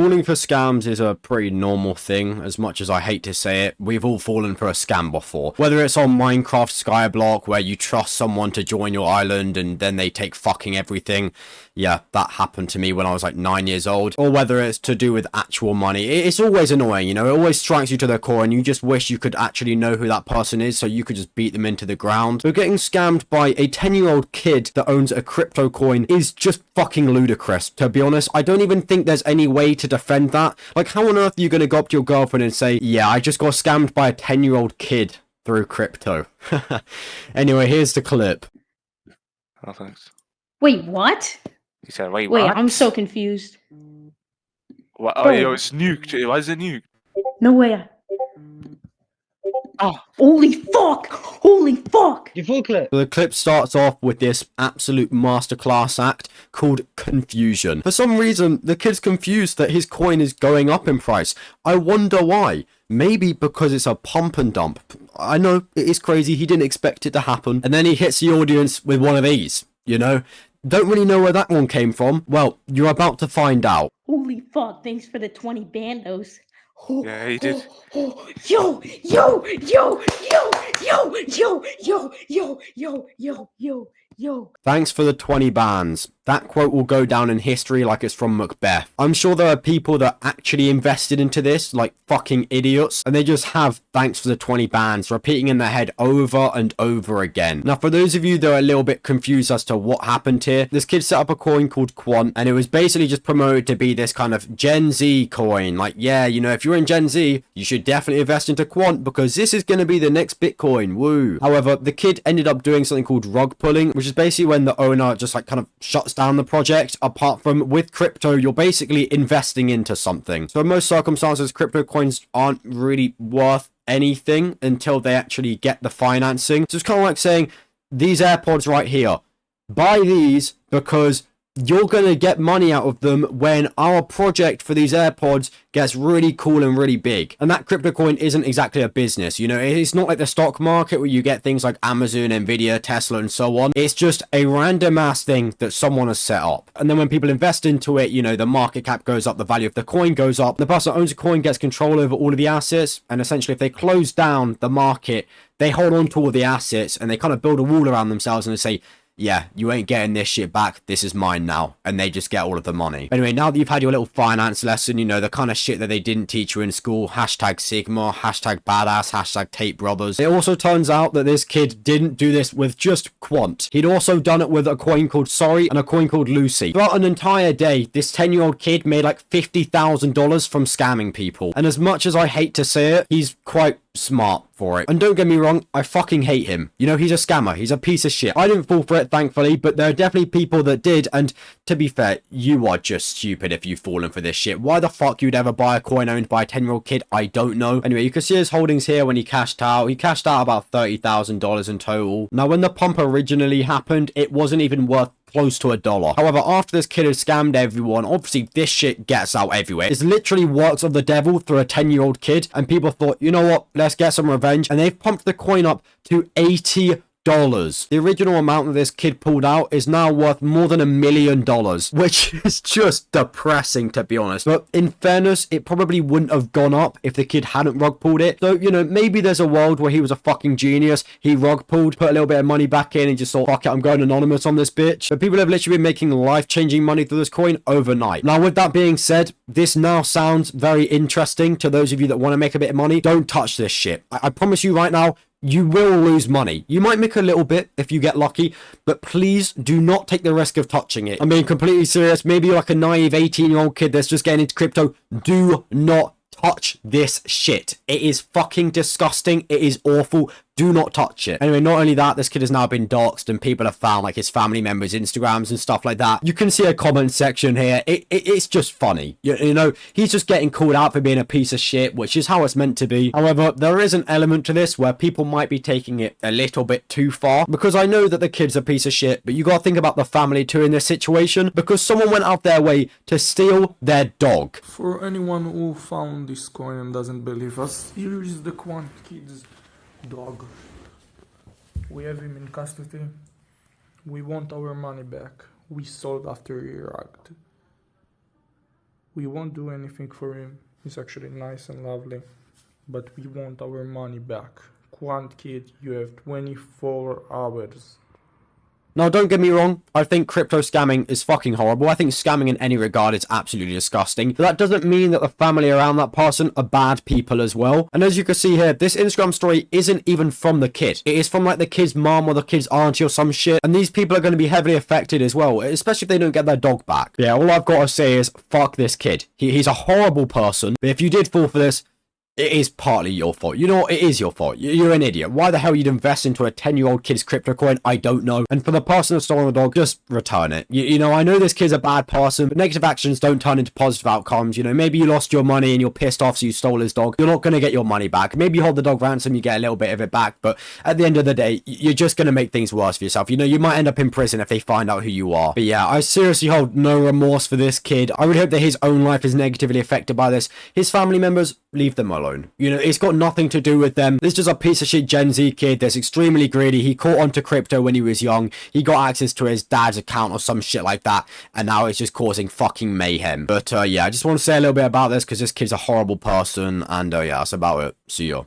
Falling for scams is a pretty normal thing, as much as I hate to say it. We've all fallen for a scam before. Whether it's on Minecraft Skyblock, where you trust someone to join your island and then they take fucking everything. Yeah, that happened to me when I was like 9 years old. Or whether it's to do with actual money. It's always annoying, you know? It always strikes you to the core and you just wish you could actually know who that person is so you could just beat them into the ground. But getting scammed by a 10-year-old kid that owns a crypto coin is just fucking ludicrous. To be honest, I don't even think there's any way to defend that. Like, how on earth are you going to go up to your girlfriend and say, yeah, I just got scammed by a 10-year-old kid through crypto? Anyway, here's the clip. Oh, thanks. Wait, what? He said, wait, Wait, what? I'm so confused. What? Oh, Bro. yo, it's nuked. Why is it nuked? No way. Oh. Holy fuck! Holy fuck! Your full clip. The clip starts off with this absolute masterclass act called confusion. For some reason, the kid's confused that his coin is going up in price. I wonder why. Maybe because it's a pump and dump. I know, it is crazy, he didn't expect it to happen. And then he hits the audience with one of these, you know? Don't really know where that one came from. Well, you're about to find out. Holy fuck, thanks for the 20 bandos. Oh, Yeah, he did. Yo, yo, yo, yo, yo, yo, yo, yo, yo, yo, yo, yo. Thanks for the 20 bands. That quote will go down in history like it's from Macbeth. I'm sure there are people that actually invested into this, like fucking idiots, and they just have thanks for the 20 bands repeating in their head over and over again. Now, for those of you that are a little bit confused as to what happened here, this kid set up a coin called Quant, and it was basically just promoted to be this kind of Gen Z coin. Like, yeah, you know, if you're in Gen Z, you should definitely invest into Quant because this is going to be the next Bitcoin. Woo. However, the kid ended up doing something called rug pulling, which is basically when the owner just like kind of shuts down the project. Apart from with crypto, you're basically investing into something. So in most circumstances, crypto coins aren't really worth anything until they actually get the financing. So it's kind of like saying, these AirPods right here, buy these because you're going to get money out of them when our project for these AirPods gets really cool and really big. And that crypto coin isn't exactly a business, you know, it's not like the stock market where you get things like Amazon, Nvidia, Tesla, and so on. It's just a random ass thing that someone has set up. And then when people invest into it, you know, the market cap goes up, the value of the coin goes up. The person that owns a coin gets control over all of the assets. And essentially, if they close down the market, they hold on to all the assets and they kind of build a wall around themselves and they say, yeah, you ain't getting this shit back. This is mine now. And they just get all of the money. Anyway, now that you've had your little finance lesson, you know, the kind of shit that they didn't teach you in school, hashtag Sigma, hashtag badass, hashtag Tate Brothers. It also turns out that this kid didn't do this with just Quant. He'd also done it with a coin called Sorry and a coin called Lucy. Throughout an entire day, this 10-year-old kid made like $50,000 from scamming people. And as much as I hate to say it, he's quite smart for it. And don't get me wrong, I fucking hate him. You know, he's a scammer. He's a piece of shit. I didn't fall for it, thankfully, but there are definitely people that did. And to be fair, you are just stupid if you've fallen for this shit. Why the fuck you'd ever buy a coin owned by a 10-year-old kid, I don't know. Anyway, you can see his holdings here when he cashed out. He cashed out about $30,000 in total. Now, when the pump originally happened, it wasn't even worth close to $1. However, after this kid has scammed everyone, obviously this shit gets out everywhere. It's literally works of the devil through a 10-year-old kid, and people thought, you know what, let's get some revenge, and they've pumped the coin up to $80. The original amount that this kid pulled out is now worth more than $1 million, which is just depressing, to be honest. But in fairness, it probably wouldn't have gone up if the kid hadn't rug pulled it. So, you know, maybe there's a world where he was a fucking genius. He rug pulled, put a little bit of money back in and just thought, fuck it, I'm going anonymous on this bitch. But people have literally been making life-changing money through this coin overnight. Now, with that being said, this now sounds very interesting to those of you that want to make a bit of money. Don't touch this shit. I promise you right now, you will lose money. You might make a little bit if you get lucky, but please do not take the risk of touching it. I'm being completely serious. Maybe you're like a naive 18-year-old kid that's just getting into crypto. Do not touch this shit. It is fucking disgusting. It is awful. Do not touch it. Anyway, not only that, this kid has now been doxxed and people have found like his family members' Instagrams and stuff like that. You can see a comment section here. It's just funny. You know, he's just getting called out for being a piece of shit, which is how it's meant to be. However, there is an element to this where people might be taking it a little bit too far, because I know that the kid's a piece of shit, but you gotta think about the family too in this situation, because someone went out their way to steal their dog. For anyone who found this coin and doesn't believe us, here is the Quant Kid's dog. We have him in custody. We want our money back. We sold after he rugged. We won't do anything for him. He's actually nice and lovely. But we want our money back. Quant kid, you have 24 hours. Now, don't get me wrong, I think crypto scamming is fucking horrible. I think scamming in any regard is absolutely disgusting. But that doesn't mean that the family around that person are bad people as well. And as you can see here, this Instagram story isn't even from the kid. It is from like the kid's mom or the kid's auntie or some shit. And these people are going to be heavily affected as well, especially if they don't get their dog back. Yeah, all I've got to say is, fuck this kid. He's a horrible person. But if you did fall for this, it is partly your fault. You know what? It is your fault. You're an idiot. Why the hell you'd invest into a 10-year-old kid's crypto coin? I don't know. And for the person that stole the dog, just return it. You know, I know this kid's a bad person, but negative actions don't turn into positive outcomes. You know, maybe you lost your money and you're pissed off so you stole his dog. You're not going to get your money back. Maybe you hold the dog ransom, you get a little bit of it back. But at the end of the day, you're just going to make things worse for yourself. You know, you might end up in prison if they find out who you are. But yeah, I seriously hold no remorse for this kid. I really hope that his own life is negatively affected by this. His family members, leave them alone. You know, it's got nothing to do with them. This is just a piece of shit Gen Z kid that's extremely greedy. He caught onto crypto when he was young. He got access to his dad's account or some shit like that. And now it's just causing fucking mayhem. But yeah, I just want to say a little bit about this because this kid's a horrible person. And yeah, that's about it. See ya.